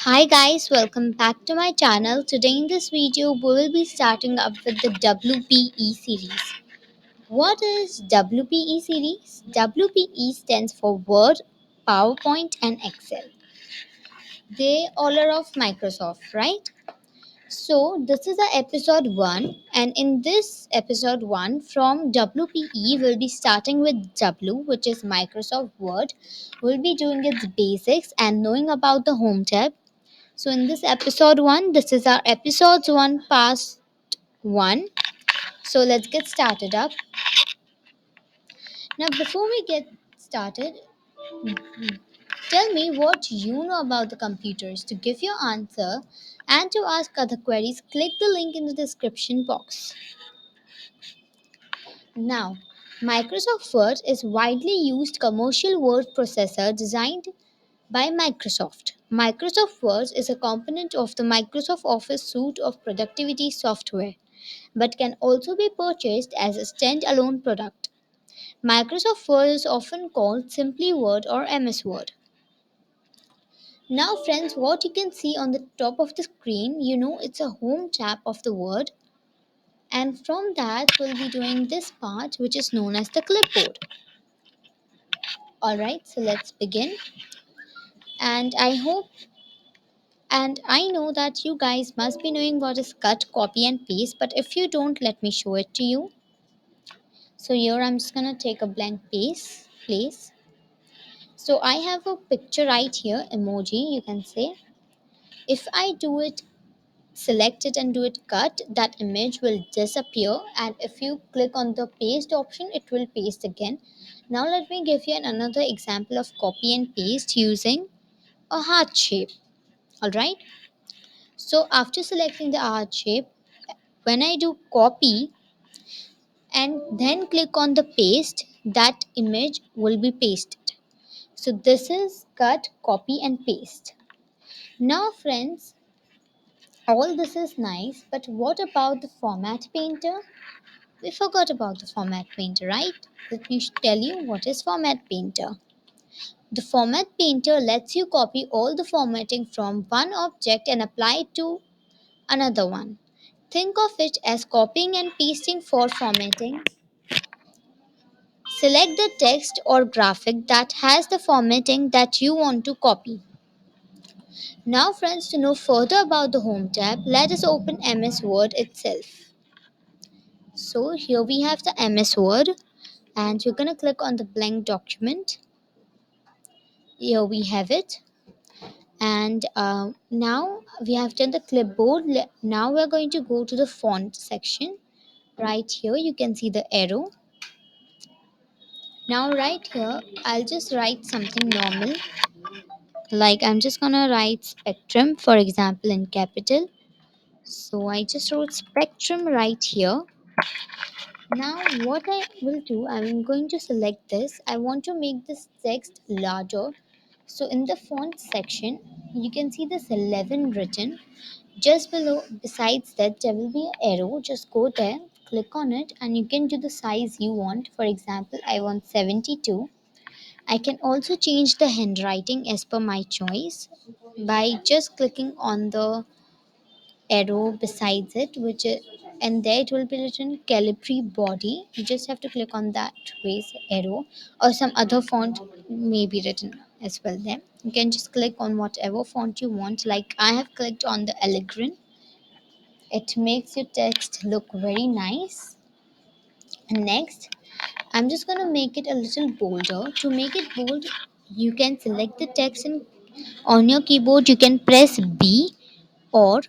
Hi guys, welcome back to my channel. Today in this video we will be starting up with the WPE series. What is WPE series? WPE stands for Word, PowerPoint and Excel. They all are of Microsoft, right? So this is the episode 1 and in this episode 1 from WPE we'll be starting with W, which is Microsoft Word. We'll be doing its basics and knowing about the home tab. So in this episode 1, this is our episodes 1 past 1. So let's get started up. Now before we get started, tell me what you know about the computers. To give your answer and to ask other queries, click the link in the description box. Now, Microsoft Word is widely used commercial word processor designed by Microsoft. Microsoft Word is a component of the Microsoft Office suite of productivity software, but can also be purchased as a standalone product. Microsoft Word is often called simply Word or MS Word. Now, friends, what you can see on the top of the screen, it's a home tab of the Word, and from that, we'll be doing this part which is known as the clipboard. Alright, so let's begin. And I know that you guys must be knowing what is cut, copy, and paste, but if you don't, let me show it to you. So here I'm just gonna take a blank place. So I have a picture right here, emoji, you can say. If I do it, select it and do it cut, that image will disappear. And if you click on the paste option, it will paste again. Now let me give you another example of copy and paste using a heart shape. Alright. So after selecting the heart shape, when I do copy and then click on the paste, that image will be pasted. So this is cut, copy and paste. Now friends, all this is nice, but what about the format painter? We forgot about the format painter, right? Let me tell you what is format painter. The format painter lets you copy all the formatting from one object and apply it to another one. Think of it as copying and pasting for formatting. Select the text or graphic that has the formatting that you want to copy. Now friends, to know further about the Home tab, let us open MS Word itself. So here we have the MS Word and you're going to click on the blank document. Here we have it. And now we have done the clipboard. Now we're going to go to the font section. Right here you can see the arrow. Now right here I'll just write something normal. Like I'm just gonna write spectrum, for example, in capital. So I just wrote spectrum right here. Now what I will do, I'm going to select this. I want to make this text larger. So in the font section, you can see this 11 written. Just below, besides that, there will be an arrow. Just go there, click on it, and you can do the size you want. For example, I want 72. I can also change the handwriting as per my choice by just clicking on the arrow besides it, and there it will be written Calibri body. You just have to click on that ways arrow, or some other font may be written as well there. You can just click on whatever font you want. Like I have clicked on the elegant. It makes your text look very nice. And next, I'm just going to make it a little bolder. To make it bold, you can select the text and on your keyboard you can press B, or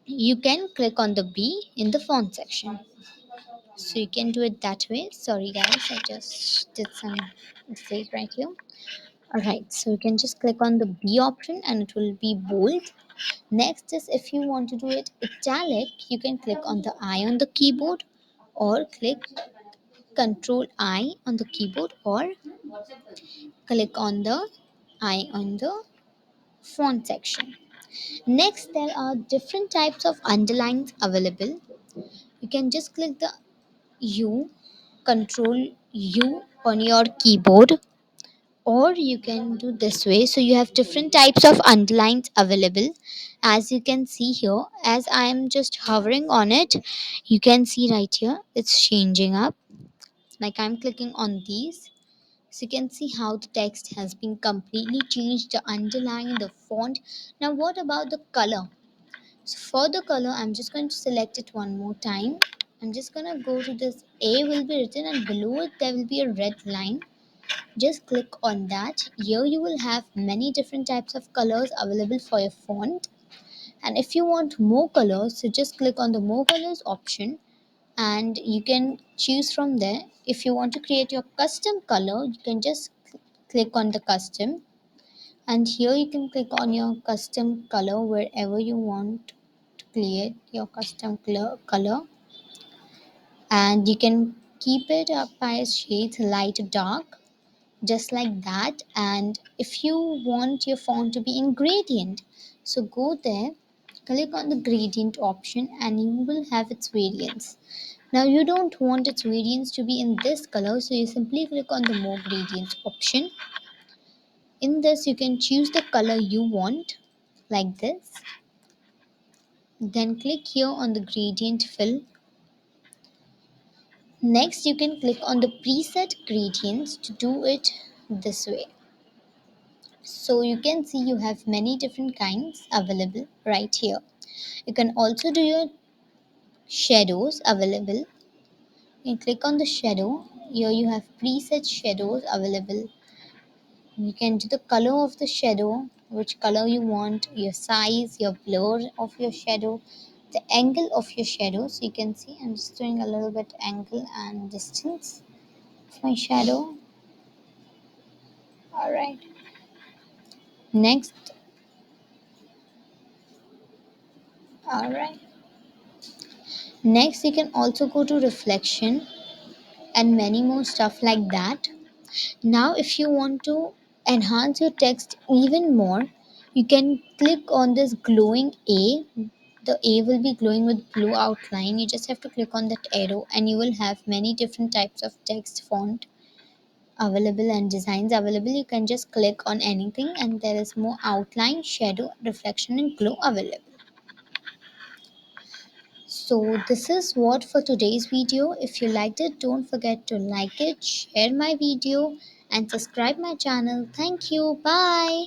you can click on the B in the font section. So you can do it that way. Sorry guys, I just did some mistake right here. Alright, so you can just click on the B option and it will be bold. Next is, if you want to do it italic, you can click on the I on the keyboard, or click Control I on the keyboard, or click on the I on the font section. Next, there are different types of underlines available. You can just click the U, Control U on your keyboard, Or you can do this way. So you have different types of underlines available. As you can see here, as I am just hovering on it, you can see right here it's changing up. Like I'm clicking on these, so you can see how the text has been completely changed, the underline, the font. Now what about the color? So for the color, I'm just going to select it one more time. I'm just going to go to this, A will be written and below it there will be a red line. Just click on that. Here you will have many different types of colors available for your font. And if you want more colors, so just click on the more colors option and you can choose from there. If you want to create your custom color, you can just click on the custom, and here you can click on your custom color wherever you want to create your custom color, and you can keep it up by shades light or dark, just like that. And if you want your font to be in gradient, so go there, click on the gradient option and you will have its variants. Now you don't want its variants to be in this color, so you simply click on the more gradient option. In this you can choose the color you want, like this. Then click here on the gradient fill. Next you can click on the preset gradients to do it this way. So you can see you have many different kinds available right here. You can also do your shadows available. You can click on the shadow. Here you have preset shadows available. You can do the color of the shadow, which color you want, your size, your blur of your shadow, the angle of your shadow. So you can see I'm just doing a little bit angle and distance of my shadow. All right. Next, all right. Next, you can also go to reflection and many more stuff like that. Now, if you want to enhance your text even more, you can click on this glowing A. The A will be glowing with blue outline. You just have to click on that arrow and you will have many different types of text font available and designs available. You can just click on anything and there is more outline, shadow, reflection and glow available. So this is what for today's video. If you liked it, don't forget to like it, share my video and subscribe my channel. Thank you. Bye.